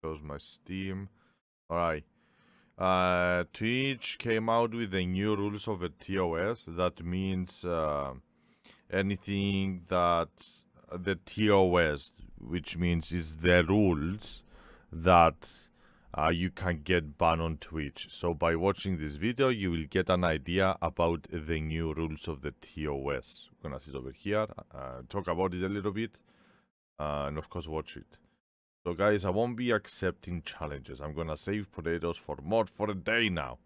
Close my Steam. All right. Twitch came out with the new rules of the TOS. That means anything that the TOS, which means is the rules that you can get banned on Twitch. So by watching this video, you will get an idea about the new rules of the TOS. I'm gonna sit over here, talk about it a little bit, and of course watch it. So guys, I won't be accepting challenges. I'm gonna save potatoes for mod for a day now.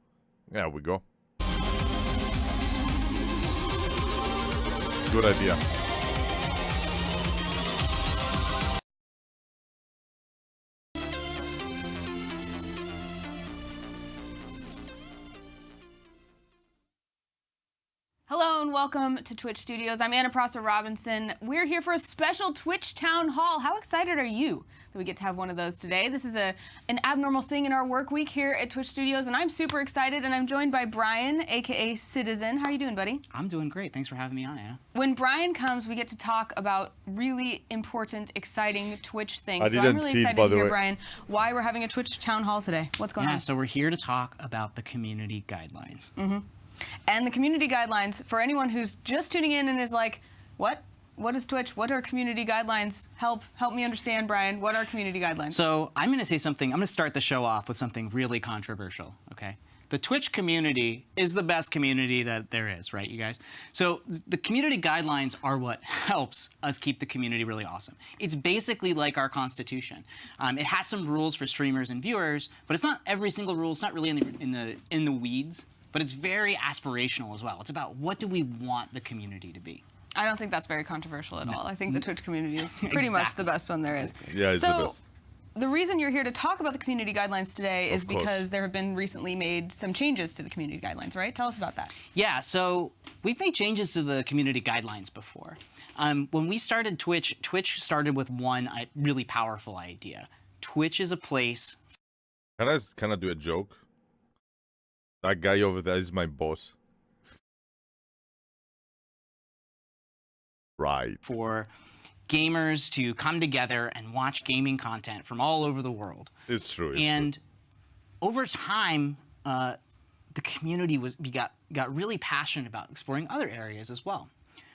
There we go. Good idea. Hello and welcome to Twitch Studios. I'm Anna Prosser Robinson. We're here for a special Twitch Town Hall. How excited are you that we get to have one of those today? This is an abnormal thing in our work week here at Twitch Studios, and I'm super excited, and I'm joined by Brian, aka Citizen. How are you doing, buddy? I'm doing great. Thanks for having me on, Anna. When Brian comes, we get to talk about really important, exciting Twitch things. So I'm really excited to hear, Brian, why we're having a Twitch Town Hall today. What's going on? Yeah, so we're here to talk about the community guidelines. Mm-hmm. And the community guidelines, for anyone who's just tuning in and is like, what? What is Twitch? What are community guidelines? Help me understand, Brian. What are community guidelines? So I'm going to say something. I'm going to start the show off with something really controversial, okay? The Twitch community is the best community that there is, right, you guys? So the community guidelines are what helps us keep the community really awesome. It's basically like our Constitution. It has some rules for streamers and viewers, but it's not every single rule. It's not really in the weeds. But it's very aspirational as well. It's about what do we want the community to be. I don't think that's very controversial at all. I think the Twitch community is pretty much the best one there is. Yeah, it's the best. The reason you're here to talk about the community guidelines today is because there have been recently made some changes to the community guidelines, right? Tell us about that. Yeah, so we've made changes to the community guidelines before. When we started Twitch, Twitch started with one really powerful idea. Twitch is a place... Can I do a joke? That guy over there is my boss. Right. For gamers to come together and watch gaming content from all over the world. It's true. And over time, the community got really passionate about exploring other areas as well.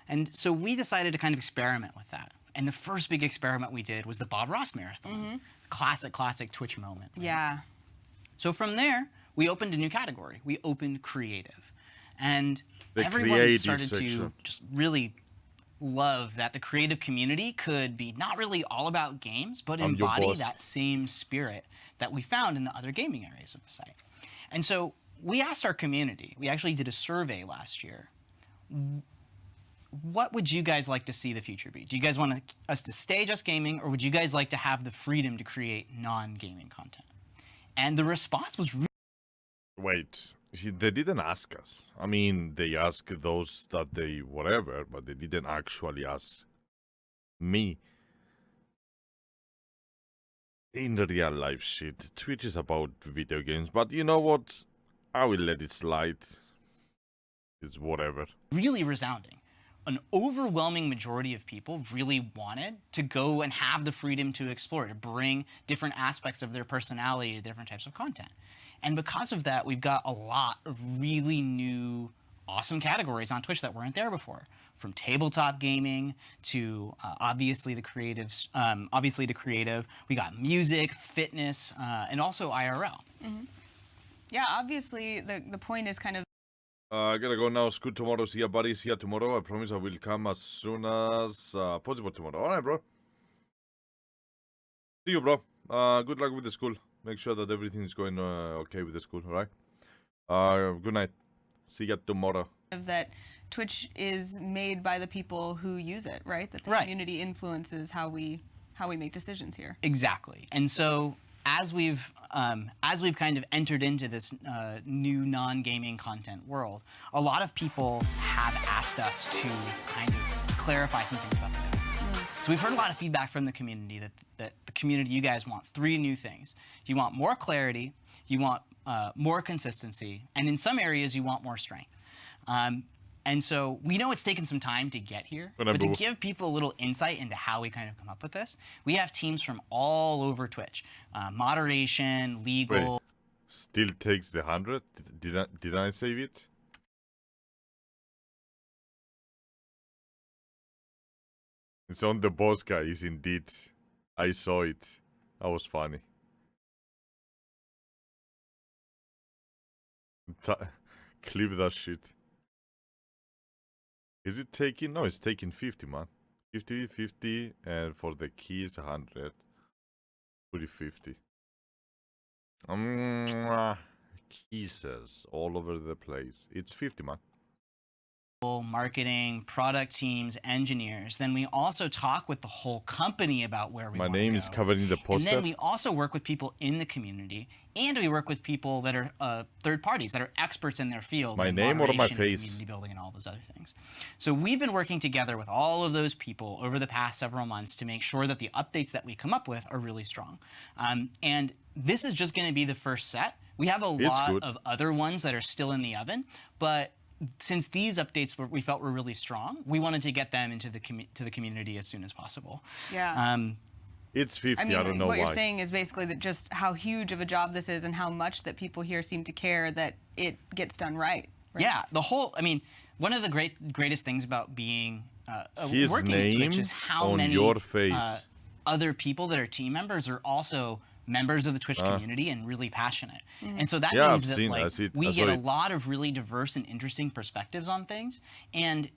And so we decided to kind of experiment with that. And the first big experiment we did was the Bob Ross Marathon. Mm-hmm. Classic Twitch moment. Right? Yeah. So from there, we opened a new category. We opened creative. And everyone started to just really love that the creative community could be not really all about games, but embody that same spirit that we found in the other gaming areas of the site. And so we asked our community, we actually did a survey last year, what would you guys like to see the future be? Do you guys want us to stay just gaming, or would you guys like to have the freedom to create non-gaming content? And the response was really... Wait, they didn't ask us. I mean, they asked those that they whatever, but they didn't actually ask me. In the real life shit, Twitch is about video games, but you know what? I will let it slide. It's whatever. Really resounding. An overwhelming majority of people really wanted to go and have the freedom to explore, to bring different aspects of their personality to different types of content. And because of that, we've got a lot of really new, awesome categories on Twitch that weren't there before. From tabletop gaming to obviously the creative. We got music, fitness, and also IRL. Mm-hmm. Yeah, obviously the point is kind of. I gotta go now. School tomorrow. See ya, buddy. See ya tomorrow. I promise I will come as soon as possible tomorrow. All right, bro. See you, bro. Good luck with the school. Make sure that everything is going okay with the school, all right? Good night. See you tomorrow. That Twitch is made by the people who use it, right? That the community influences how we make decisions here. Exactly. And so as we've kind of entered into this new non-gaming content world, a lot of people have asked us to kind of clarify some things about the code. So we've heard a lot of feedback from the community that the community, you guys want 3 new things. You want more clarity, you want more consistency, and in some areas you want more strength. And so we know it's taken some time to get here, but to give people a little insight into how we kind of come up with this, we have teams from all over Twitch, moderation, legal. Wait, still takes the 100? Did I save it? It's on the boss guys, indeed. I saw it. That was funny. Clip that shit. Is it taking? No, it's taking 50, man. 50, 50, and for the keys, 100. 50. Keys all over the place. It's 50, man. Marketing, product teams, engineers. Then we also talk with the whole company about where we want to go. My name is covered in the poster. And then we also work with people in the community, and we work with people that are third parties, that are experts in their field. My name or my face? Community building and all those other things. So we've been working together with all of those people over the past several months to make sure that the updates that we come up with are really strong. And this is just going to be the first set. We have a lot of other ones that are still in the oven, but since these updates we felt were really strong, we wanted to get them into the community as soon as possible. Yeah. It's 50. I don't know what why. You're saying is basically that just how huge of a job this is and how much that people here seem to care that it gets done right. Yeah. The whole. I mean, one of the greatest things about being His working name at Twitch is how on many your face. Other people that are team members are also members of the Twitch community and really passionate. And so that means that we get a lot of really diverse and interesting perspectives on things. And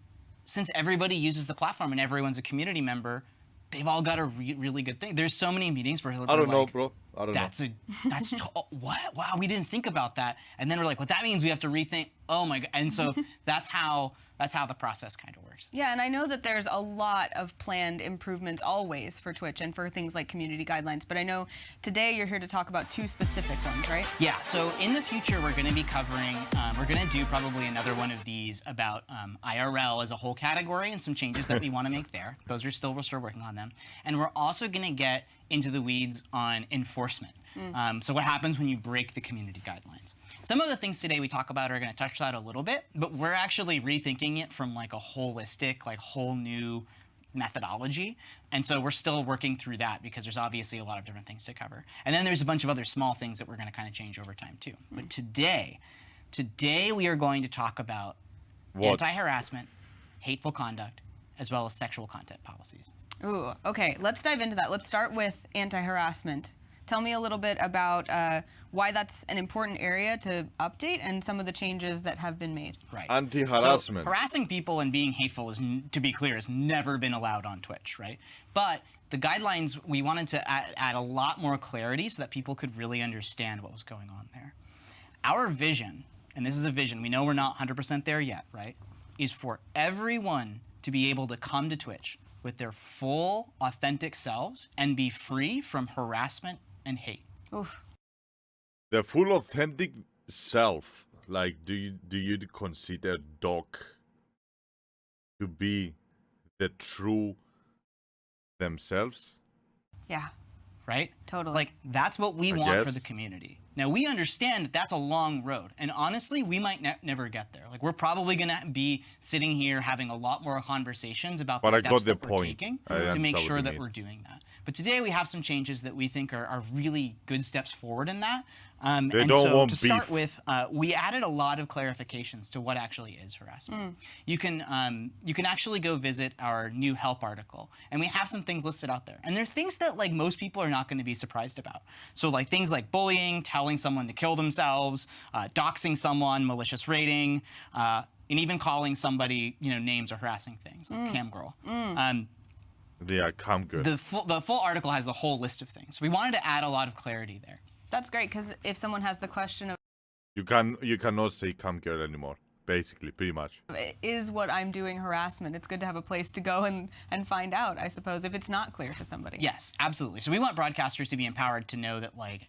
since everybody uses the platform and everyone's a community member, they've all got a really good thing. There's so many meetings where I don't know, bro. I don't know. That's what? Wow, we didn't think about that. And then we're like, well, that means we have to rethink. Oh my god. And so that's how the process kind of works. Yeah, and I know that there's a lot of planned improvements always for Twitch and for things like community guidelines, but I know today you're here to talk about two specific ones, right? Yeah, so in the future we're going to be covering, we're going to do probably another one of these about IRL as a whole category and some changes that we want to make there. We're still working on them. And we're also going to get into the weeds on enforcement. So what happens when you break the community guidelines? Some of the things today we talk about are going to touch that a little bit, but we're actually rethinking it from like a holistic, like whole new methodology. And so we're still working through that because there's obviously a lot of different things to cover. And then there's a bunch of other small things that we're going to kind of change over time too. But today we are going to talk about anti-harassment, hateful conduct, as well as sexual content policies. Ooh, okay, let's dive into that. Let's start with anti-harassment. Tell me a little bit about why that's an important area to update and some of the changes that have been made. Right. Anti-harassment. So harassing people and being hateful, to be clear, has never been allowed on Twitch, right? But the guidelines, we wanted to add a lot more clarity so that people could really understand what was going on there. Our vision, and this is a vision, we know we're not 100% there yet, right, is for everyone to be able to come to Twitch with their full, authentic selves and be free from harassment and hate. Oof. The full authentic self, like, do you consider Doc to be the true themselves? Yeah. Right? Totally. Like, that's what we want for the community. Now, we understand that that's a long road, and honestly, we might never get there. Like, we're probably going to be sitting here having a lot more conversations about the steps that we're taking to make sure that we're doing that. But today we have some changes that we think are really good steps forward in that. And so to start with, we added a lot of clarifications to what actually is harassment. You can actually go visit our new help article, and we have some things listed out there. And they're things that like most people are not going to be surprised about. So like things like bullying, telling someone to kill themselves, doxing someone, malicious rating, and even calling somebody names or harassing things like cam girl. Yeah, cam girl. The full article has the whole list of things. We wanted to add a lot of clarity there. That's great, because if someone has the question of you cannot say cam girl anymore, basically, pretty much. Is what I'm doing harassment? It's good to have a place to go and find out, I suppose, if it's not clear to somebody. Yes, absolutely. So we want broadcasters to be empowered to know that, like,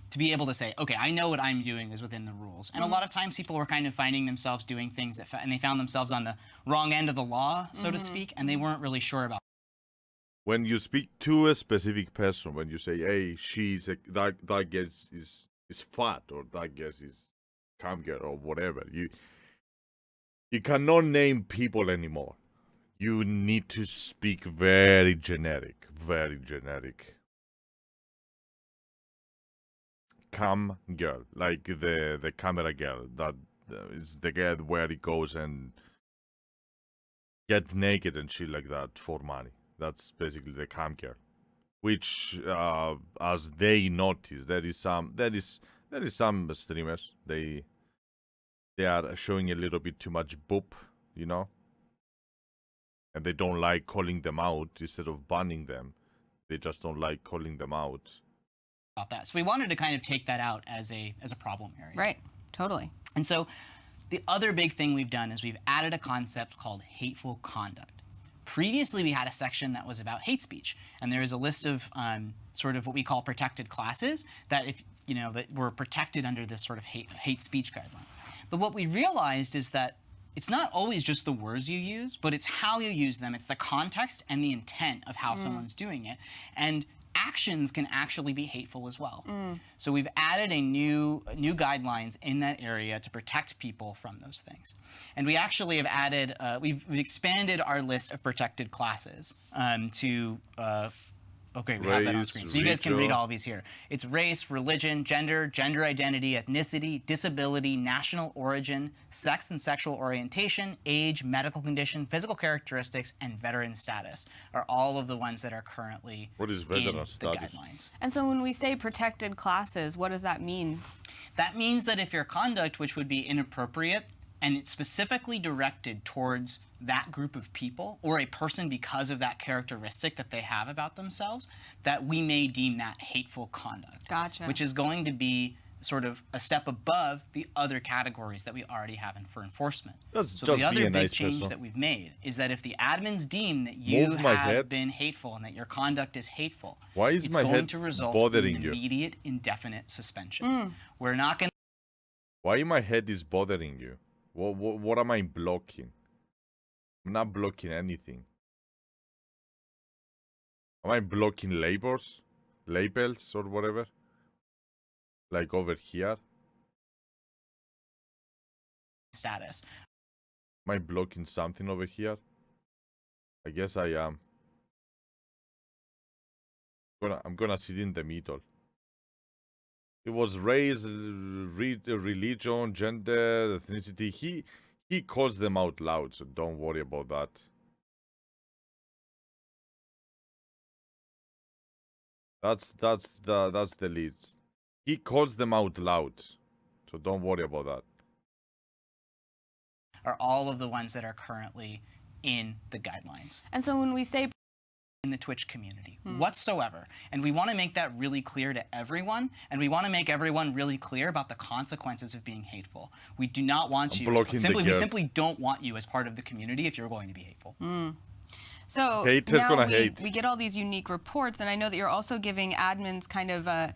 to be able to say, okay, I know what I'm doing is within the rules. And a lot of times people were kind of finding themselves doing things and they found themselves on the wrong end of the law, so to speak, and they weren't really sure about. When you speak to a specific person, when you say, hey, that girl is fat, or that girl is cam girl, or whatever, You cannot name people anymore. You need to speak very generic, very generic. Cam girl, like the camera girl, that is the girl where he goes and get naked and shit like that for money. That's basically the cam girl. Which, as they notice, there is some streamers, they are showing a little bit too much boop, you know, and they don't like calling them out. Instead of banning them, they just don't like calling them out. About that. So we wanted to kind of take that out as a problem area. Right, totally. And so the other big thing we've done is we've added a concept called hateful conduct. Previously, we had a section that was about hate speech, and there is a list of sort of what we call protected classes that that were protected under this sort of hate speech guideline. But what we realized is that it's not always just the words you use, but it's how you use them. It's the context and the intent of how someone's doing it. And actions can actually be hateful as well. So we've added a new guidelines in that area to protect people from those things. And we actually have added, we've expanded our list of protected classes to, okay, we have that on screen. So you guys can read all of these here. It's race, religion, gender identity, ethnicity, disability, national origin, sex and sexual orientation, age, medical condition, physical characteristics, and veteran status are all of the ones that are currently What is in veteran the status? guidelines. And so when we say protected classes, what does that mean? That means that if your conduct, which would be inappropriate, and it's specifically directed towards that group of people or a person because of that characteristic that they have about themselves, that we may deem that hateful conduct. Gotcha. Which is going to be sort of a step above the other categories that we already have for enforcement. That's so just the other be a big nice change person. that we've made is that if the admins deem that you Move my have head. been hateful and that your conduct is hateful, Why is it's my going head to result bothering in you? immediate indefinite suspension. We're not going Why my head is bothering you? What am I blocking? I'm not blocking anything. Am I blocking labels or whatever? Like over here? status. Am I blocking something over here? I guess I am. I'm gonna sit in the middle. It was race, religion, gender, ethnicity. He calls them out loud, so don't worry about that. That's the least. He calls them out loud, so don't worry about that. Are all of the ones that are currently in the guidelines. And so when we say In the Twitch community whatsoever. And we want to make that really clear to everyone, and we want to make everyone really clear about the consequences of being hateful. We do not want you, we simply don't want you as part of the community if you're going to be hateful. So Haters now gonna hate. we get all these unique reports, and I know that you're also giving admins kind of a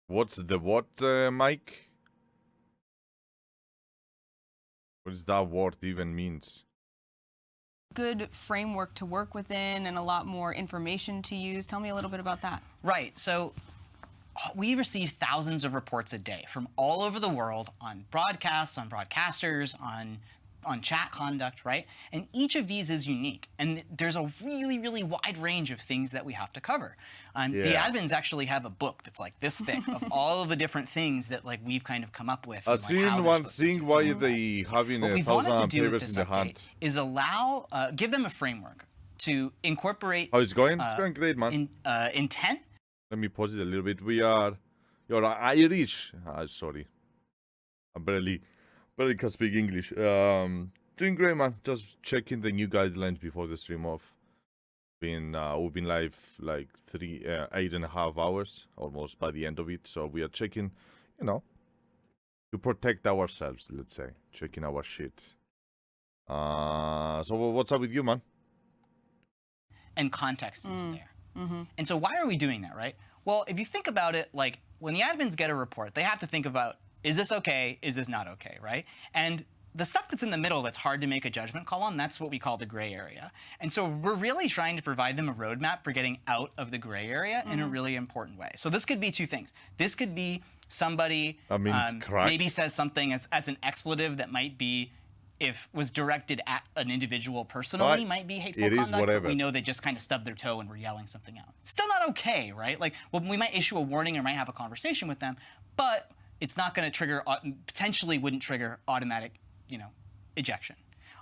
What's the what, Mike? What does that word even means? good framework to work within and a lot more information to use. Tell me a little bit about that. Right. So we receive thousands of reports a day from all over the world on broadcasts, on broadcasters, on chat conduct, right? And each of these is unique. And there's a really, really wide range of things that we have to cover. The admins actually have a book that's like this thick of all of the different things that like we've kind of come up with. I've seen one thing why they having what 1,000 papers in the hand. Is allow, give them a framework to incorporate. How is it going? It's going great, man. Intent. Let me pause it a little bit. You're Irish. Sorry. I barely can speak English. Doing great, man. Just checking the new guidelines before the stream off. We've been live like 8.5 hours almost by the end of it. So we are checking, to protect ourselves, let's say. Checking our shit. So what's up with you, man? And context into there. And so why are we doing that, right? Well, if you think about it, like when the admins get a report, they have to think about, is this okay? Is this not okay, right? And the stuff that's in the middle that's hard to make a judgment call on, that's what we call the gray area. And so we're really trying to provide them a roadmap for getting out of the gray area in a really important way. So this could be two things. This could be somebody maybe says something as an expletive that might be, if was directed at an individual personally, might be hateful conduct. But we know they just kind of stubbed their toe and were yelling something out. Still not okay, right? Like, well, we might issue a warning or might have a conversation with them, but it's not going to trigger, potentially wouldn't trigger automatic, ejection.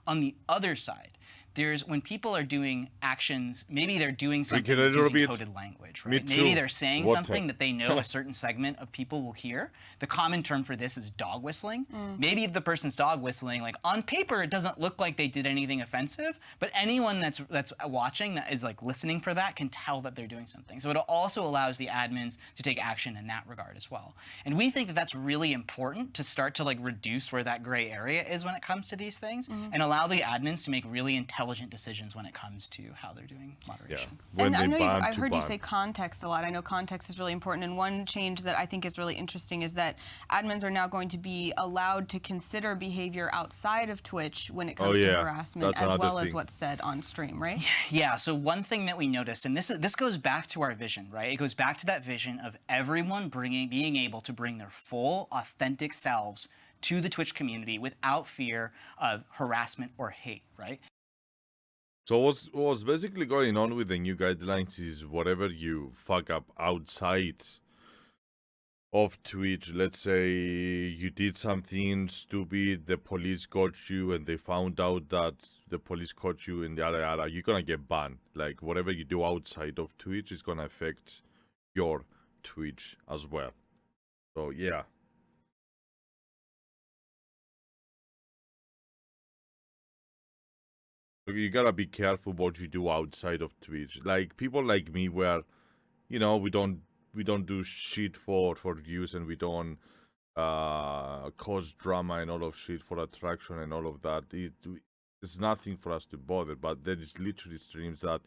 On the other side, there's when people are doing actions, maybe they're doing something that's using coded language, right? Maybe they're saying something that they know a certain segment of people will hear. The common term for this is dog whistling. Maybe if the person's dog whistling, like on paper, it doesn't look like they did anything offensive, but anyone that's watching, that is like listening for that, can tell that they're doing something. So it also allows the admins to take action in that regard as well. And we think that that's really important to start to like reduce where that gray area is when it comes to these things, and allow the admins to make really intelligent decisions when it comes to how they're doing moderation. And I know I've heard you say context a lot. I know context is really important, and one change that I think is really interesting is that admins are now going to be allowed to consider behavior outside of Twitch when it comes to harassment, as well as what's said on stream, right? Yeah, so one thing that we noticed, and this goes back to our vision, right? It goes back to that vision of everyone being able to bring their full, authentic selves to the Twitch community without fear of harassment or hate, right? So what's basically going on with the new guidelines is whatever you fuck up outside of Twitch, let's say you did something stupid, the police got you, and they found out that the police caught you in the other area, you're gonna get banned. Like whatever you do outside of Twitch is gonna affect your Twitch as well. So yeah. You gotta be careful what you do outside of Twitch. Like people like me, where, we don't do shit for views, and we don't cause drama and all of shit for attraction and all of that. It's nothing for us to bother. But there is literally streams that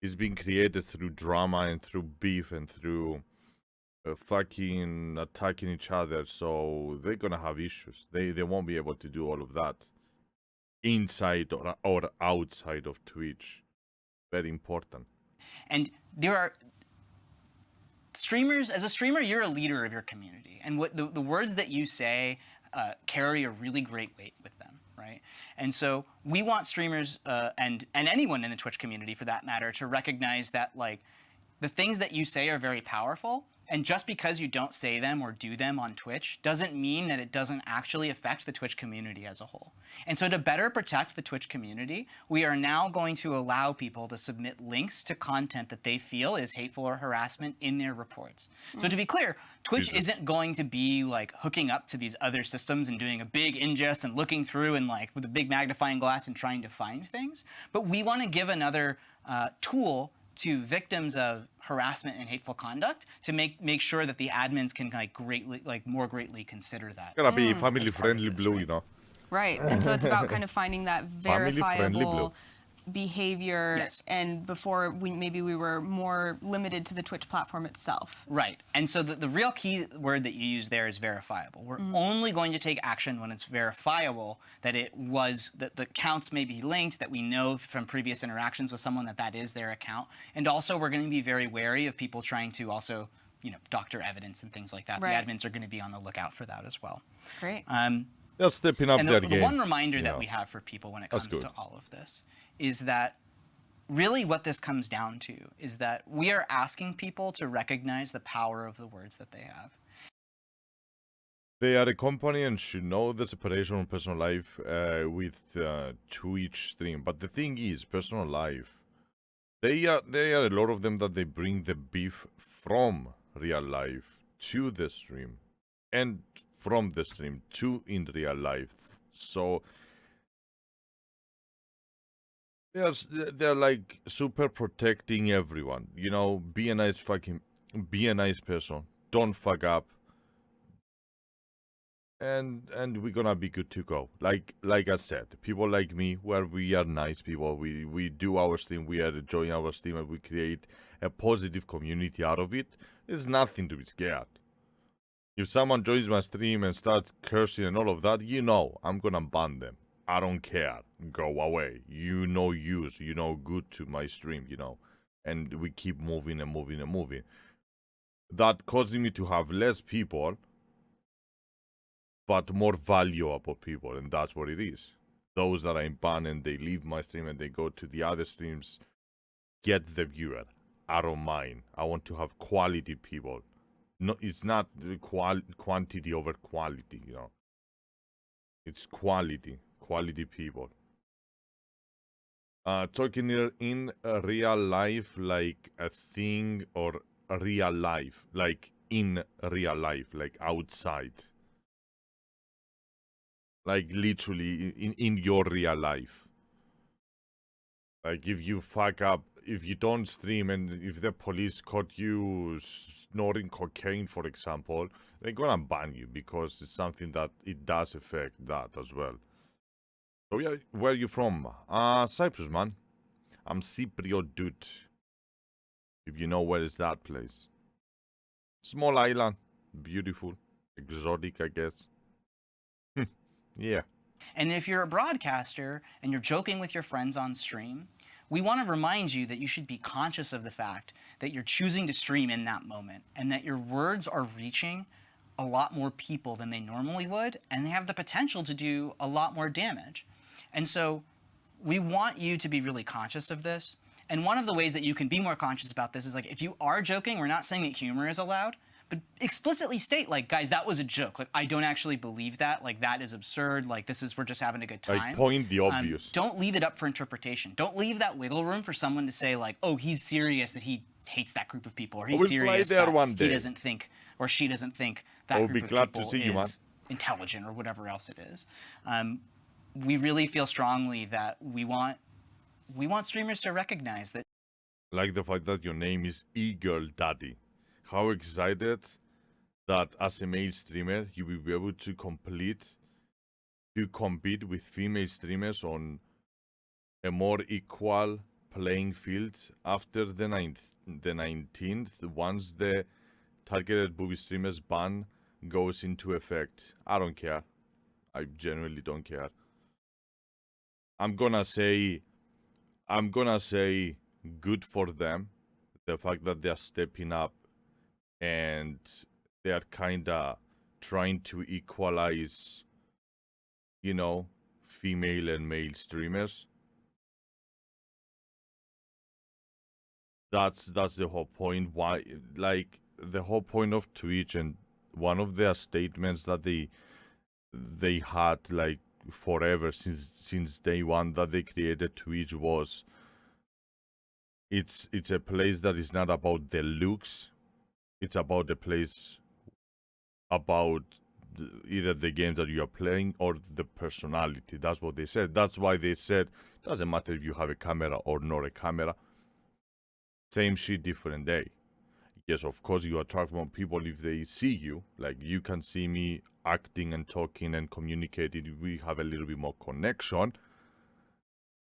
is being created through drama and through beef and through fucking attacking each other. So they're gonna have issues. They won't be able to do all of that inside or outside of Twitch. Very important. And there are streamers, as a streamer, you're a leader of your community, and what the words that you say carry a really great weight with them, right? And so we want streamers and anyone in the Twitch community, for that matter, to recognize that like the things that you say are very powerful. And just because you don't say them or do them on Twitch doesn't mean that it doesn't actually affect the Twitch community as a whole. And so to better protect the Twitch community, we are now going to allow people to submit links to content that they feel is hateful or harassment in their reports. So to be clear, Twitch isn't going to be like hooking up to these other systems and doing a big ingest and looking through and like with a big magnifying glass and trying to find things. But we want to give another tool to victims of harassment and hateful conduct to make sure that the admins can more greatly consider that. Gotta be family friendly blue, Right, and so it's about kind of finding that verifiable behavior, and before maybe we were more limited to the Twitch platform itself. Right, and so the real key word that you use there is verifiable. We're only going to take action when it's verifiable that the accounts may be linked, that we know from previous interactions with someone that is their account, and also we're going to be very wary of people trying to also, doctor evidence and things like that. Right. The admins are going to be on the lookout for that as well. Great. They're stepping up their game. The one reminder that we have for people when it comes to all of this is that really what this comes down to is that we are asking people to recognize the power of the words that they have. They are a company and should know the separation from personal life with Twitch stream. But the thing is, personal life, they are a lot of them that they bring the beef from real life to the stream, and from the stream to in real life. So they're like super protecting everyone. Be a nice person. Don't fuck up. And we're gonna be good to go. Like I said, people like me, where we are nice people, we do our stream, we are enjoying our stream, and we create a positive community out of it. There's nothing to be scared. If someone joins my stream and starts cursing and all of that, you know, I'm gonna ban them. I don't care. Go away. You know use, you know good to my stream, you know. And we keep moving and moving and moving. That causing me to have less people, but more valuable people, and that's what it is. Those that I'm ban and they leave my stream and they go to the other streams, get the viewer. I don't mind. I want to have quality people. No, it's not quantity over quality, you know. It's quality people. Talking in real life like a thing, or real life, like in real life, like outside. Like literally in your real life. Like if you fuck up, if you don't stream and if the police caught you snorting cocaine, for example, they're gonna ban you because it's something that it does affect that as well. So yeah, where are you from? Cyprus, man. I'm Cypriot, dude. If you know where is that place. Small island. Beautiful. Exotic, I guess. Yeah. And if you're a broadcaster and you're joking with your friends on stream, we want to remind you that you should be conscious of the fact that you're choosing to stream in that moment and that your words are reaching a lot more people than they normally would, and they have the potential to do a lot more damage. And so we want you to be really conscious of this. And one of the ways that you can be more conscious about this is, like, if you are joking, we're not saying that humor is allowed, but explicitly state, like, guys, that was a joke. Like, I don't actually believe that. Like, that is absurd. Like, we're just having a good time. Like, point the obvious. Don't leave it up for interpretation. Don't leave that wiggle room for someone to say, like, oh, he's serious that he hates that group of people, or he's serious that he doesn't think, or she doesn't think that group of people is intelligent, or whatever else it is. We really feel strongly that we want streamers to recognize that. Like the fact that your name is E-Girl Daddy. How excited that as a male streamer you will be able to compete with female streamers on a more equal playing field after the 19th, once the targeted booby streamers ban goes into effect. I don't care. I genuinely don't care. I'm gonna say good for them, the fact that they're stepping up and they're kinda trying to equalize, you know, female and male streamers. That's the whole point. Why, like, the whole point of Twitch, and one of their statements that they had, like, forever, since day one that they created Twitch, was it's a place that is not about the looks. It's about a place about either the games that you are playing or the personality. That's what they said. That's why they said, doesn't matter if you have a camera or not a camera. Same shit, different day. Yes, of course, you attract more people if they see you. Like, you can see me acting and talking and communicating. We have a little bit more connection.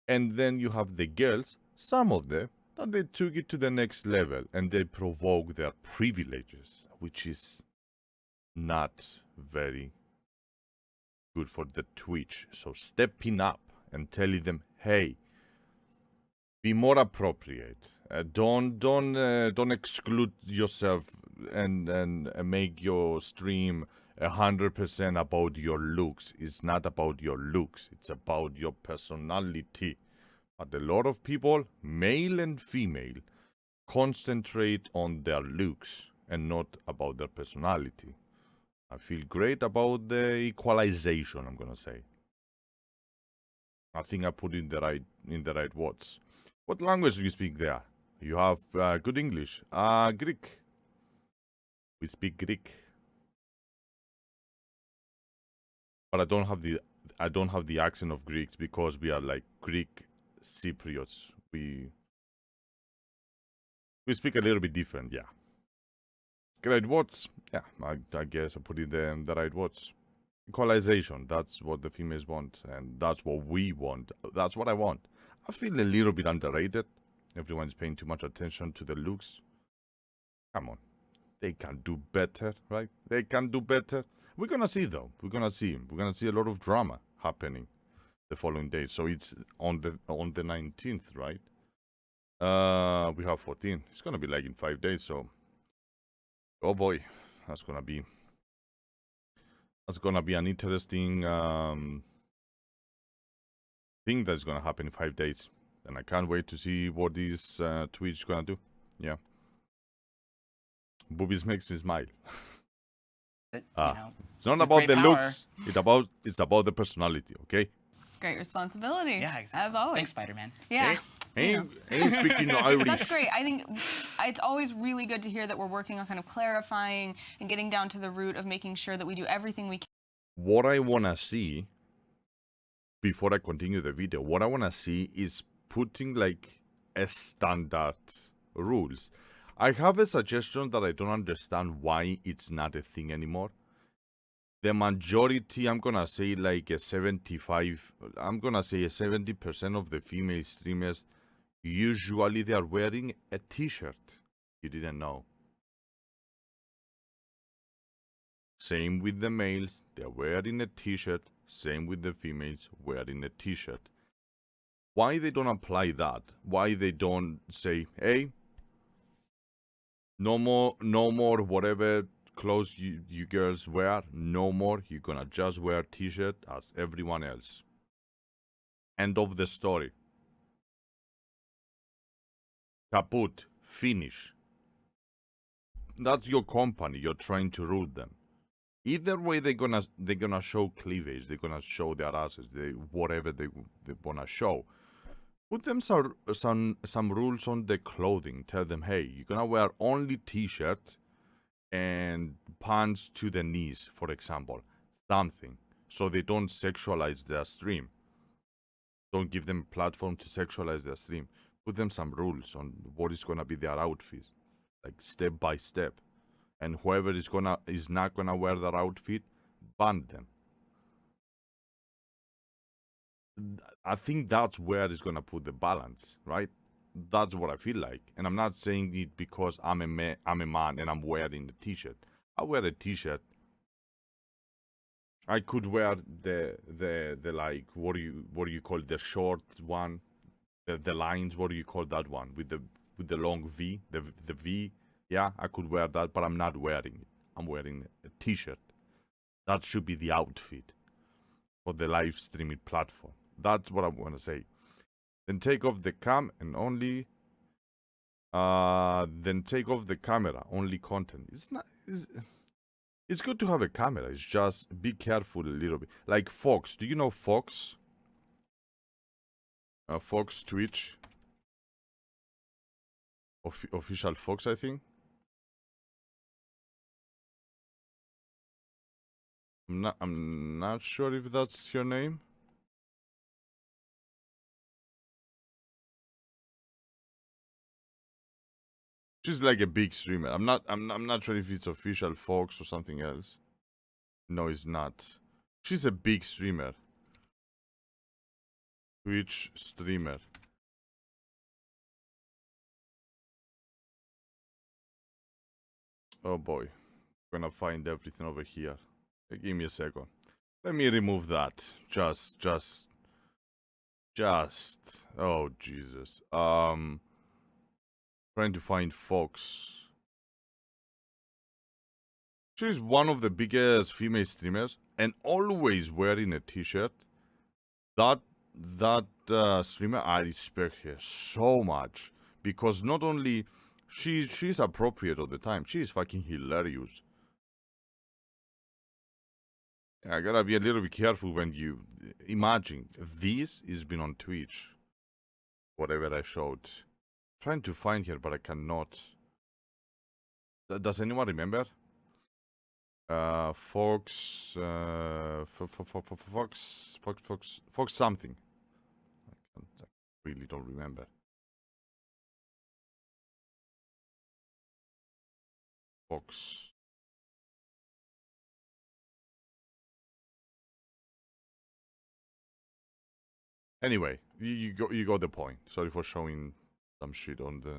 And then you have the girls, some of them, that they took it to the next level and they provoke their privileges, which is not very good for the Twitch. So stepping up and telling them, hey, be more appropriate. Don't exclude yourself and make your stream 100% about your looks. It's not about your looks. It's about your personality. But a lot of people, male and female, concentrate on their looks and not about their personality. I feel great about the equalization, I'm gonna say. I think I put in the right words. What language do you speak there? You have good English. Greek. We speak Greek. But I don't have the accent of Greeks because we are like Greek Cypriots. We speak a little bit different, yeah. Right words? Yeah, I guess I put in the right words. Equalization, that's what the females want, and that's what we want. That's what I want. I feel a little bit underrated. Everyone's paying too much attention to the looks. Come on. They can do better, right? They can do better. We're gonna see though. We're gonna see. We're gonna see a lot of drama happening the following day. So it's on the 19th, right? We have 14. It's gonna be like in 5 days. So, oh boy, that's gonna be an interesting thing that's gonna happen in 5 days, and I can't wait to see what this Twitch gonna do. Yeah, boobies makes me smile. But, It's not with about great the power- looks. It's about the personality. Okay. Great responsibility. Yeah, exactly. As always. Thanks, Spider-Man. Yeah. Hey, speaking Irish. That's great. I think it's always really good to hear that we're working on kind of clarifying and getting down to the root of making sure that we do everything we can. What I wanna see before I continue the video, what I wanna see is putting like a standard rules. I have a suggestion that I don't understand why it's not a thing anymore. The majority, I'm gonna say like a 70% of the female streamers, usually they are wearing a t-shirt. You didn't know. Same with the males, they're wearing a t-shirt. Same with the females wearing a t-shirt. Why they don't apply that? Why they don't say, hey, no more whatever clothes you girls wear, no more. You're gonna just wear t-shirt as everyone else. End of the story. Kaput. Finish. That's your company. You're trying to rule them. Either way, they're gonna show cleavage. They're gonna show their asses. Whatever they wanna show. Put them some rules on the clothing. Tell them, hey, you're gonna wear only t-shirt and pants to the knees, for example. Something. So they don't sexualize their stream. Don't give them a platform to sexualize their stream. Put them some rules on what is gonna be their outfit, like step by step. And whoever is not gonna wear that outfit, ban them. I think that's where it's gonna put the balance, right? That's what I feel like, and I'm not saying it because I'm a man and I'm wearing the t-shirt. I wear a t-shirt. I could wear the like what do you call the short one, the lines? What do you call that one with the long V? The V. Yeah, I could wear that, but I'm not wearing it. I'm wearing a t-shirt. That should be the outfit for the live streaming platform. That's what I want to say. Then take off the cam and only. Then take off the camera. Only content. It's good to have a camera. It's just be careful a little bit. Like Fox. Do you know Fox? Fox Twitch. Official Fox, I think. I'm not sure if that's your name. She's like a big streamer. I'm not sure if it's official Fox or something else. No, it's not. She's a big streamer. Twitch streamer. Oh boy. Gonna find everything over here. Give me a second. Let me remove that. Just. Oh Jesus. Trying to find Fox. She's one of the biggest female streamers and always wearing a t-shirt. That streamer, I respect her so much because not only she's appropriate all the time, she's fucking hilarious. I gotta be a little bit careful when you imagine this is been on Twitch. Whatever I showed. Trying to find her, but I cannot. Does anyone remember? Fox something. I really don't remember. Fox. Anyway, you got the point. Sorry for showing some shit on the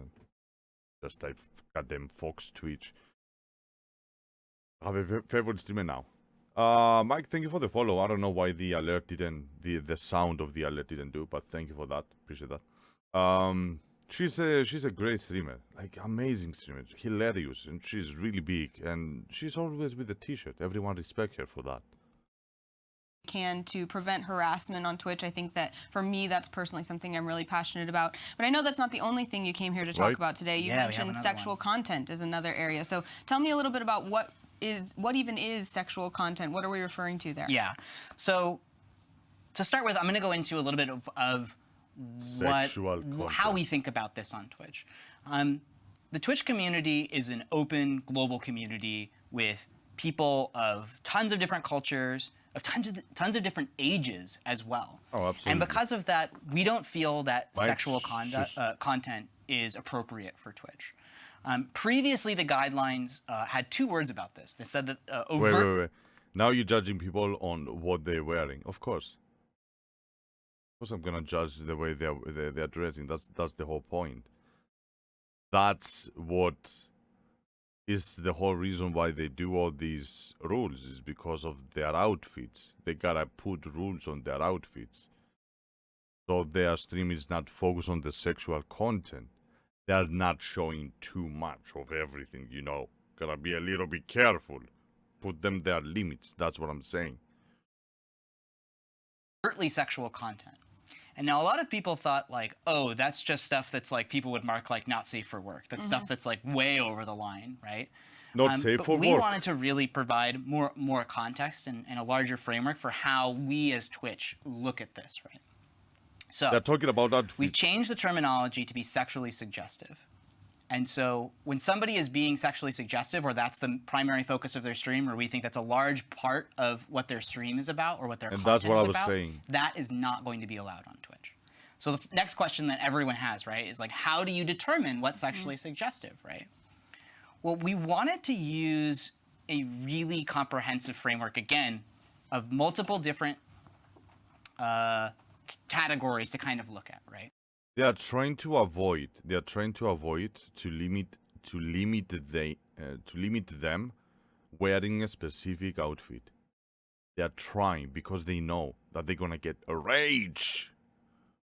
just type goddamn Fox Twitch. I have a favorite streamer now. Mike, thank you for the follow. I don't know why the alert didn't, the sound of the alert didn't do, but thank you for that. Appreciate that. She's a great streamer, like amazing streamer, hilarious, and she's really big, and she's always with a t-shirt. Everyone respect her for that. Can to prevent harassment on Twitch. I think that for me, that's personally something I'm really passionate about. But I know that's not the only thing you came here to talk about today. You mentioned sexual content is another area. So tell me a little bit about what even is sexual content. What are we referring to there? Yeah. So to start with, I'm going to go into a little bit of how we think about this on Twitch. The Twitch community is an open global community with people of tons of different cultures, of tons of different ages as well. Oh, absolutely. And because of that, we don't feel that sexual content is appropriate for Twitch. Previously, the guidelines had two words about this. They said that overt... Wait. Now you're judging people on what they're wearing. Of course. Of course I'm going to judge the way they're dressing. That's the whole point. That's what is the whole reason why they do all these rules, is because of their outfits. They gotta put rules on their outfits. So their stream is not focused on the sexual content. They're not showing too much of everything, you know. Gotta be a little bit careful. Put them their limits, that's what I'm saying. Overtly sexual content. And now a lot of people thought like, oh, that's just stuff that's like people would mark like not safe for work. That's stuff that's like way over the line, right? Not safe for work. We wanted to really provide more context and a larger framework for how we as Twitch look at this, right? So they're talking about that. We've changed the terminology to be sexually suggestive. And so when somebody is being sexually suggestive, or that's the primary focus of their stream, or we think that's a large part of what their stream is about, or what their content that's what is I was about, saying. that is not going to be allowed on Twitch. So the next question that everyone has, right, is like, how do you determine what's sexually suggestive, right? Well, we wanted to use a really comprehensive framework, again, of multiple different categories to kind of look at, right? They are trying to avoid. To limit them wearing a specific outfit. They are trying because they know that they're gonna get a rage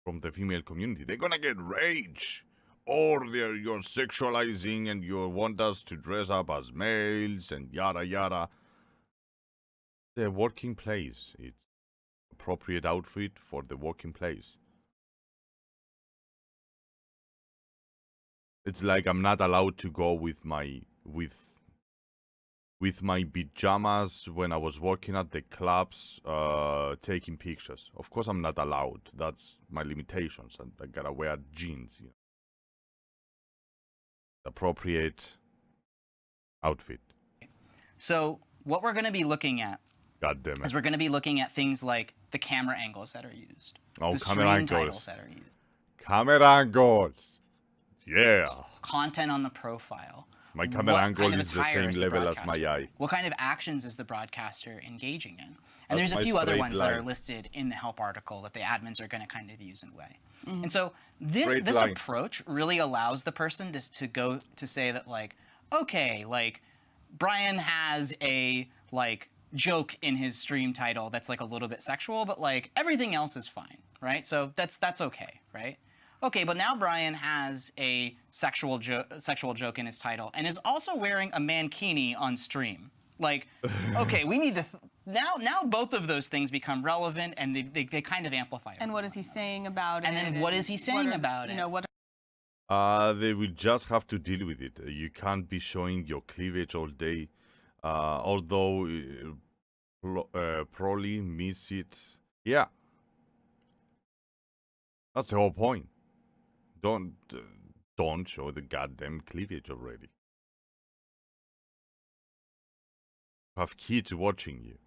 from the female community. They're gonna get rage, or you're sexualizing and you want us to dress up as males and yada yada. The working place. It's appropriate outfit for the working place. It's like I'm not allowed to go with my pajamas when I was working at the clubs, taking pictures. Of course, I'm not allowed. That's my limitations, and I gotta wear jeans. You know. Appropriate outfit. So what we're going to be looking at God damn it. is we're going to be looking at things like the camera angles that are used, Oh, the camera stream angles. titles that are used, Camera angles. Yeah. content on the profile. My camera What angle kind of is the attire same is the level as broadcaster my eye. What kind of actions is the broadcaster engaging in? And That's there's a my few other straight ones that are line. listed in the help article that the admins are going to kind of use and weigh. And so this Straight this line. approach really allows the person to go to say that like, okay, like Brian has a like joke in his stream title that's like a little bit sexual, but like everything else is fine, right? So that's okay, right? Okay, but now Brian has a sexual joke in his title and is also wearing a mankini on stream. Like, okay, we need to now both of those things become relevant and they kind of amplify it. And what is he saying about it? And then what is he saying about it? You know, what They will just have to deal with it. You can't be showing your cleavage all day. Although probably miss it. Yeah. That's the whole point. Don't show the goddamn cleavage already. Have kids watching you.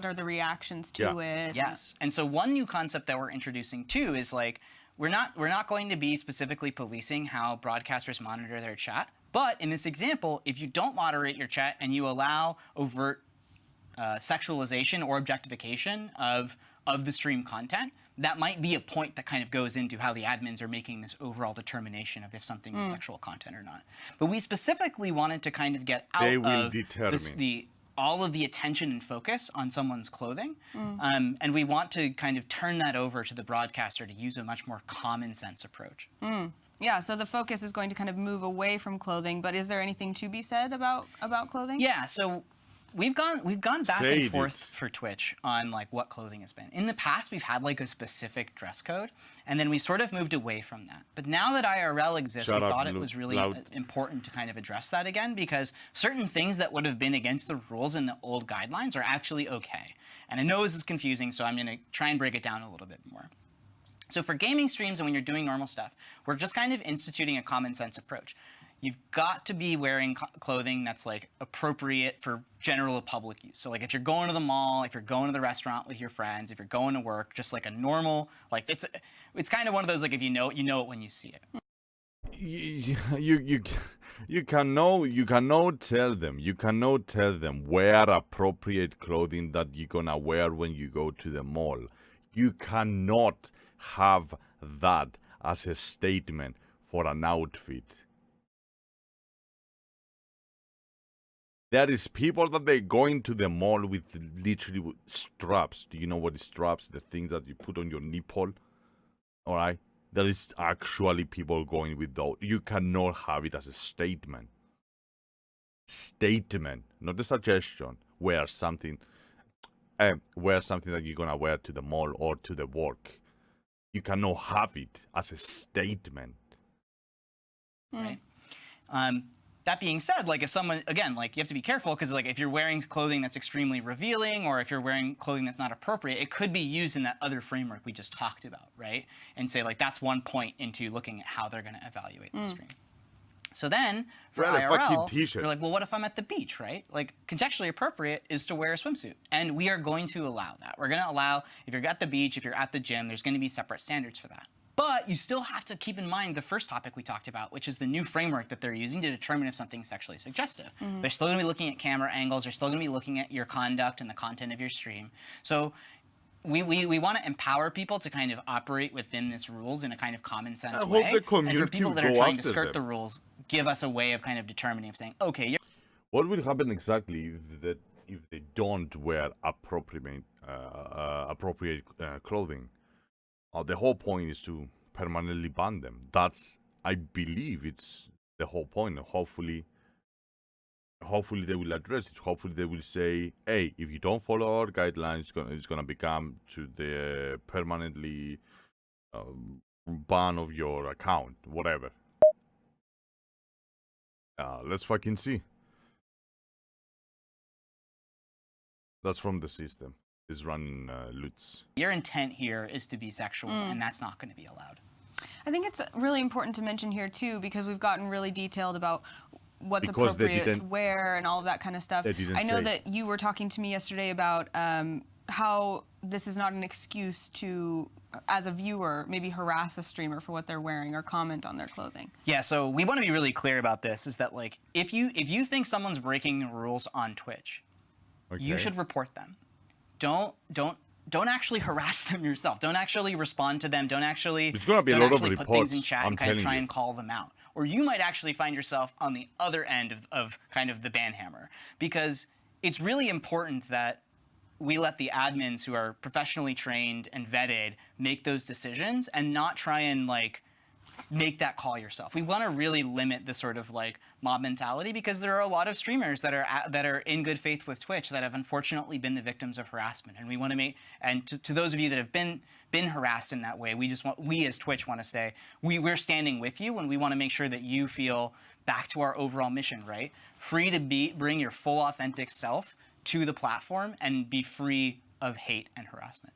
are the reactions to it? Yes. And so one new concept that we're introducing too is like we're not going to be specifically policing how broadcasters monitor their chat, but in this example, if you don't moderate your chat and you allow overt sexualization or objectification of the stream content, that might be a point that kind of goes into how the admins are making this overall determination of if something is sexual content or not. But we specifically wanted to kind of get out of all of the attention and focus on someone's clothing. And we want to kind of turn that over to the broadcaster to use a much more common sense approach. Yeah, so the focus is going to kind of move away from clothing, but is there anything to be said about clothing? Yeah, so we've gone back and forth for Twitch on like what clothing has been. In the past, we've had like a specific dress code, and then we sort of moved away from that. But now that IRL exists, we thought it was really important to kind of address that again, because certain things that would have been against the rules in the old guidelines are actually okay. And I know this is confusing, so I'm going to try and break it down a little bit more. So for gaming streams and when you're doing normal stuff, we're just kind of instituting a common sense approach. You've got to be wearing clothing that's like appropriate for general public use. So like if you're going to the mall, if you're going to the restaurant with your friends, if you're going to work, just like a normal, like it's kind of one of those like if you know it when you see it. You cannot tell them wear appropriate clothing that you're gonna wear when you go to the mall. You cannot have that as a statement for an outfit. There is people that they going to the mall with literally straps. Do you know what is straps? The things that you put on your nipple. All right, there is actually people going with those. You cannot have it as a statement. Statement, not a suggestion. Wear something that you're gonna wear to the mall or to the work. You cannot have it as a statement. Right. That being said, like if someone, again, like you have to be careful because like if you're wearing clothing that's extremely revealing or if you're wearing clothing that's not appropriate, it could be used in that other framework we just talked about, right? And say like that's one point into looking at how they're going to evaluate the stream. So then for IRL, you're like, well, what if I'm at the beach, right? Like contextually appropriate is to wear a swimsuit. And we are going to allow that. We're going to allow, if you're at the beach, if you're at the gym, there's going to be separate standards for that. But you still have to keep in mind the first topic we talked about, which is the new framework that they're using to determine if something's sexually suggestive. They're still going to be looking at camera angles. They're still going to be looking at your conduct and the content of your stream. So we want to empower people to kind of operate within these rules in a kind of common sense way. And for people that are trying to skirt the rules, give us a way of kind of determining, of saying, okay, what will happen exactly if they don't wear appropriate clothing? The whole point is to permanently ban them. That's, I believe, it's the whole point. Hopefully they will address it. Hopefully they will say, hey, if you don't follow our guidelines, it's gonna become to the permanently ban of your account, whatever. Let's fucking see. That's from the system. Is running Lutz. Your intent here is to be sexual, and that's not going to be allowed. I think it's really important to mention here too, because we've gotten really detailed about what's appropriate to wear and all of that kind of stuff. I know that you were talking to me yesterday about how this is not an excuse to, as a viewer, maybe harass a streamer for what they're wearing or comment on their clothing. Yeah, so we want to be really clear about this, is that like if you think someone's breaking the rules on Twitch, you should report them. Don't actually harass them yourself. Don't actually respond to them. Don't actually put things in chat and kind of try and call them out. Or you might actually find yourself on the other end of kind of the ban hammer, because it's really important that we let the admins who are professionally trained and vetted make those decisions and not try and like make that call yourself. We want to really limit the sort of like mob mentality, because there are a lot of streamers that are in good faith with Twitch that have unfortunately been the victims of harassment, and we want to make, and to those of you that have been harassed in that way, we as Twitch want to say we're standing with you, and we want to make sure that you feel back to our overall mission, right? Free to bring your full authentic self to the platform and be free of hate and harassment.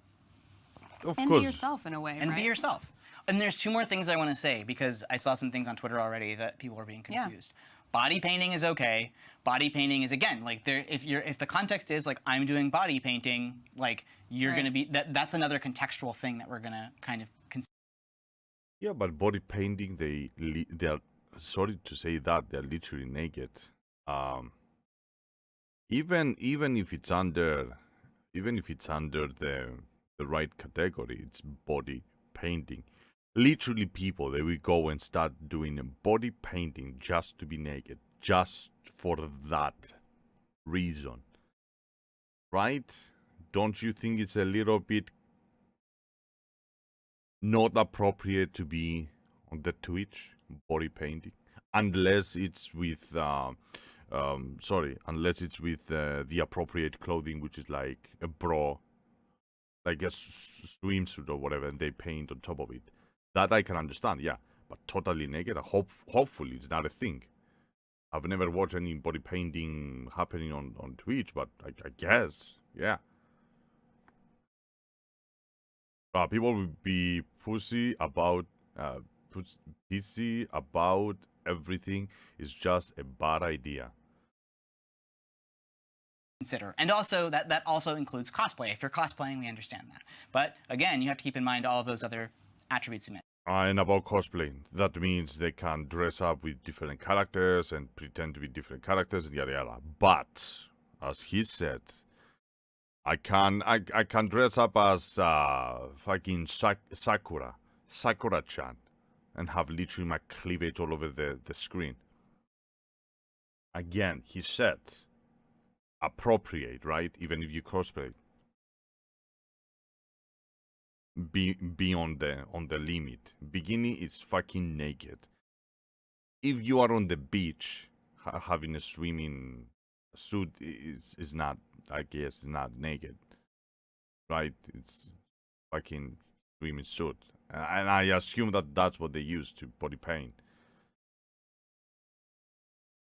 Of course. Be yourself in a way, and right? Be yourself. And there's two more things I want to say, because I saw some things on Twitter already that people are being confused. Yeah. Body painting is okay. Body painting is, again, like if the context is like I'm doing body painting, like you're going to be that's another contextual thing that we're going to kind of consider. Yeah, but body painting, they are, sorry to say that, they're literally naked. Even if it's under the the right category. It's body painting. Literally, people, they will go and start doing a body painting just to be naked, just for that reason. Right? Don't you think it's a little bit not appropriate to be on the Twitch body painting? Unless it's with, unless it's with the appropriate clothing, which is like a bra, like a swimsuit or whatever, and they paint on top of it. That I can understand, yeah. But totally naked, hopefully it's not a thing. I've never watched any body painting happening on Twitch, but I guess, yeah. People will be pussy about everything. Is just a bad idea. Consider. And also, that also includes cosplay. If you're cosplaying, we understand that. But again, you have to keep in mind all of those other attributes we mentioned. And about cosplaying, that means they can dress up with different characters and pretend to be different characters and yada yada. But as he said, I can dress up as fucking Sakura-chan, and have literally my cleavage all over the screen. Again, he said appropriate, right? Even if you cosplay, be on the limit. Bikini is fucking naked. If you are on the beach having a swimming suit, is not, I guess, not naked, right? It's fucking swimming suit, and I assume that that's what they use to body paint.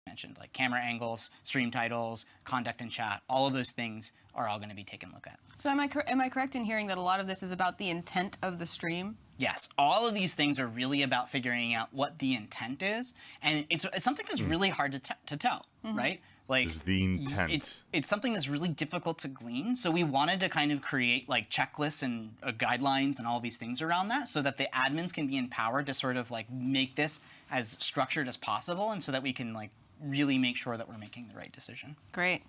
Mentioned, like camera angles, stream titles, conduct in chat, all of those things are all going to be taken a look at. So am I correct in hearing that a lot of this is about the intent of the stream? Yes, all of these things are really about figuring out what the intent is, and it's something that's really hard to tell, right? Like, Is the intent. It's something that's really difficult to glean. So we wanted to kind of create like checklists and guidelines and all these things around that, so that the admins can be empowered to sort of like make this as structured as possible, and so that we can like really make sure that we're making the right decision. Great.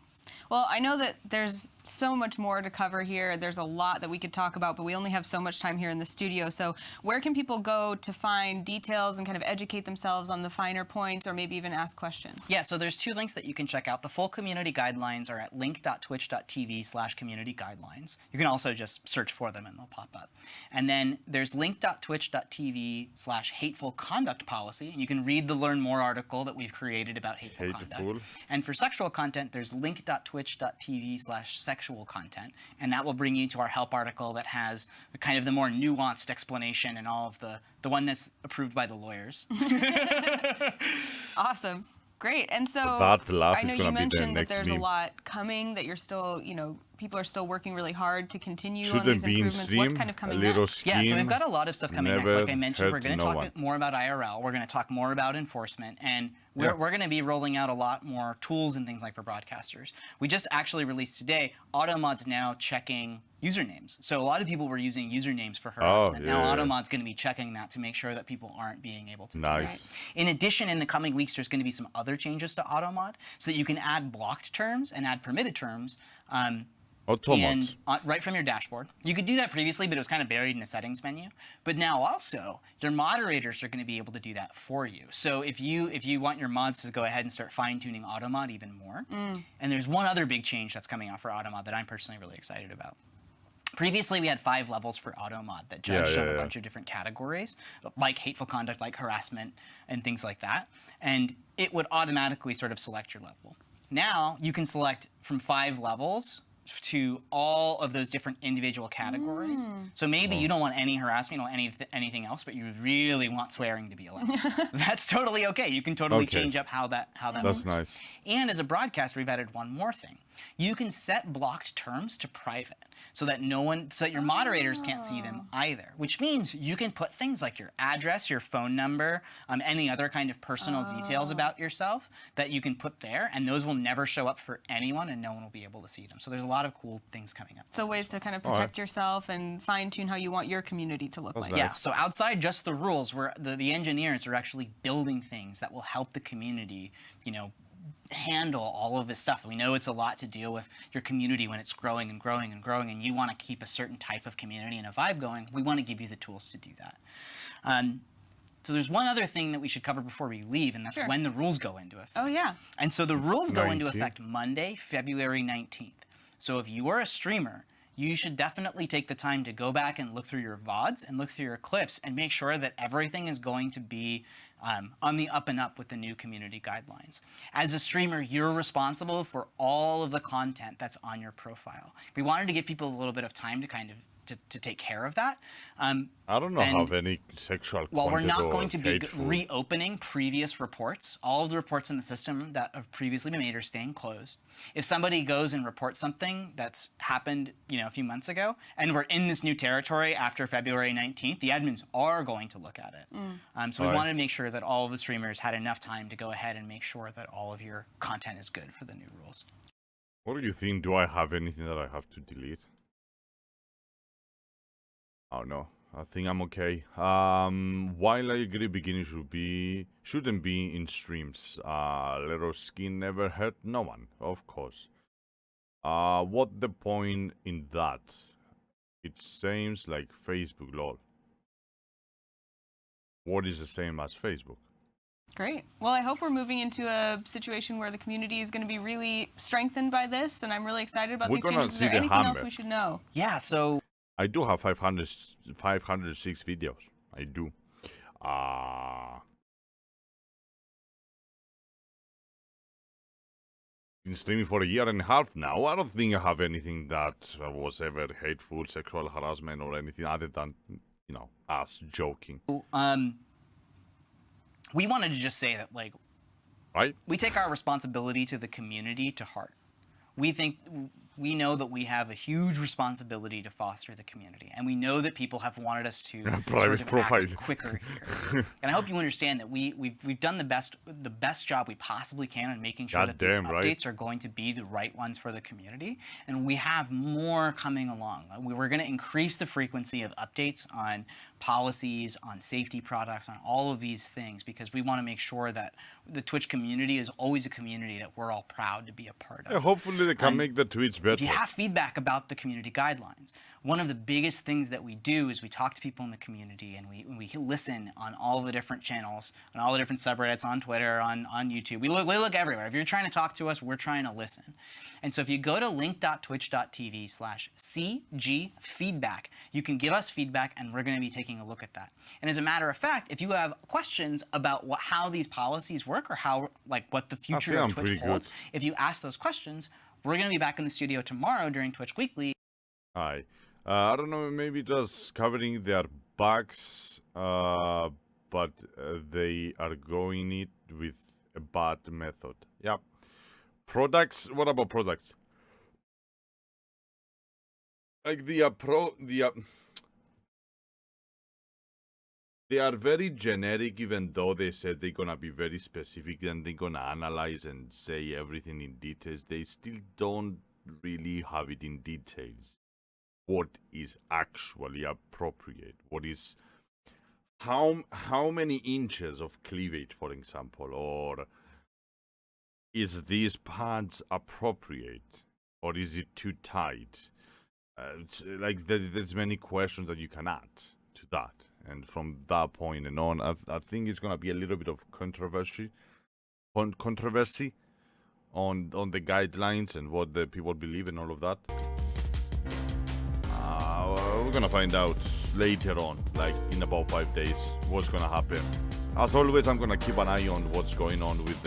Well, I know that there's so much more to cover here. There's a lot that we could talk about, but we only have so much time here in the studio. So where can people go to find details and kind of educate themselves on the finer points, or maybe even ask questions? Yeah, so there's 2 links that you can check out. The full community guidelines are at link.twitch.tv/community guidelines. You can also just search for them and they'll pop up. And then there's link.twitch.tv/hateful conduct policy. And you can read the Learn More article that we've created about hateful conduct. And for sexual content, there's link.twitch.tv/sexual content, and that will bring you to our help article that has kind of the more nuanced explanation and all of the one that's approved by the lawyers. Awesome. Great. And so I know you mentioned that there's a lot coming, that you're still, people are still working really hard to continue on these improvements. What's kind of coming next? Yeah, so we've got a lot of stuff coming next. Like I mentioned, we're going to talk more about IRL. We're going to talk more about enforcement, and we're going to be rolling out a lot more tools and things like for broadcasters. We just actually released today, AutoMod's now checking usernames. So a lot of people were using usernames for harassment. Now AutoMod's going to be checking that to make sure that people aren't being able to do that. In addition, in the coming weeks, there's going to be some other changes to AutoMod so that you can add blocked terms and add permitted terms. And right from your dashboard. You could do that previously, but it was kind of buried in the settings menu. But now also, your moderators are going to be able to do that for you. So if you want your mods to go ahead and start fine-tuning AutoMod even more, and there's one other big change that's coming out for AutoMod that I'm personally really excited about. Previously, we had 5 levels for AutoMod that judged on a bunch of different categories, like hateful conduct, like harassment, and things like that. And it would automatically sort of select your level. Now, you can select from 5 levels to all of those different individual categories. So maybe you don't want any harassment or anything else, but you really want swearing to be allowed. That's totally okay. You can totally change up how that That's works. nice. And as a broadcaster, we've added one more thing. You can set blocked terms to private so that your moderators can't see them either, which means you can put things like your address, your phone number, any other kind of personal details about yourself that you can put there, and those will never show up for anyone and no one will be able to see them. So there's a lot of cool things coming up. So ways to kind of protect yourself and fine-tune how you want your community to look like. Nice. Yeah, so outside just the rules, where the engineers are actually building things that will help the community, handle all of this stuff. We know it's a lot to deal with your community when it's growing and growing and growing, and you want to keep a certain type of community and a vibe going. We want to give you the tools to do that. So there's one other thing that we should cover before we leave, and that's when the rules go into effect. Oh, yeah. And so the rules go into effect Monday, February 19th. So if you are a streamer, you should definitely take the time to go back and look through your VODs and look through your clips and make sure that everything is going to be on the up and up with the new community guidelines. As a streamer, you're responsible for all of the content that's on your profile. We wanted to give people a little bit of time to kind of to take care of that. I don't know how any sexual content. Well, we're not going to be reopening previous reports. All of the reports in the system that have previously been made are staying closed. If somebody goes and reports something that's happened, a few months ago, and we're in this new territory after February 19th, the admins are going to look at it. So we wanted to make sure that all of the streamers had enough time to go ahead and make sure that all of your content is good for the new rules. What do you think? Do I have anything that I have to delete? Oh no, I think I'm okay. While I agree beginning shouldn't be in streams. Little skin never hurt no one, of course. What the point in that? It seems like Facebook, lol. What is the same as Facebook? Great. Well, I hope we're moving into a situation where the community is going to be really strengthened by this, and I'm really excited about these changes. Is there anything else we should know? Yeah, so I do have 506 videos. I do. Been streaming for a year and a half now. I don't think I have anything that was ever hateful, sexual harassment, or anything other than, us joking. We wanted to just say that, right? We take our responsibility to the community to heart. We know that we have a huge responsibility to foster the community, and we know that people have wanted us to sort of act quicker here. And I hope you understand that we've done the best job we possibly can in making sure that these updates are going to be the right ones for the community, and we have more coming along. We're going to increase the frequency of updates on policies, on safety products, on all of these things, because we want to make sure that the Twitch community is always a community that we're all proud to be a part of. Yeah, hopefully they can make the Twitch better. If you have feedback about the community guidelines, one of the biggest things that we do is we talk to people in the community, and we listen on all the different channels, on all the different subreddits, on Twitter, on YouTube. We look everywhere. If you're trying to talk to us, we're trying to listen. And so if you go to link.twitch.tv/cgfeedback, you can give us feedback, and we're going to be taking a look at that. And as a matter of fact, if you have questions about how these policies work, or how what the future of Twitch holds, if you ask those questions, we're going to be back in the studio tomorrow during Twitch Weekly. Hi. I don't know, maybe just covering their bugs, but they are going it with a bad method. Yeah. Products, what about products? Like they are very generic, even though they said they're gonna be very specific and they're gonna analyze and say everything in details. They still don't really have it in details. What is actually appropriate? What is how many inches of cleavage, for example, or is these pants appropriate, or is it too tight? There's many questions that you can add to that, and from that point and on, I think it's gonna be a little bit of controversy on the guidelines and what the people believe and all of that. We're gonna find out later on, in about 5 days, what's gonna happen. As always, I'm gonna keep an eye on what's going on with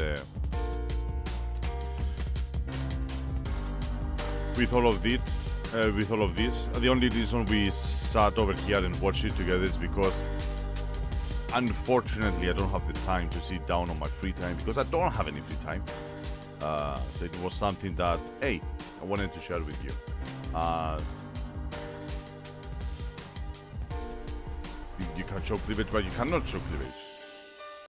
all of this. The only reason we sat over here and watched it together is because, unfortunately, I don't have the time to sit down on my free time, because I don't have any free time. So it was something that, hey, I wanted to share with you. You can show cleavage, but you cannot show cleavage.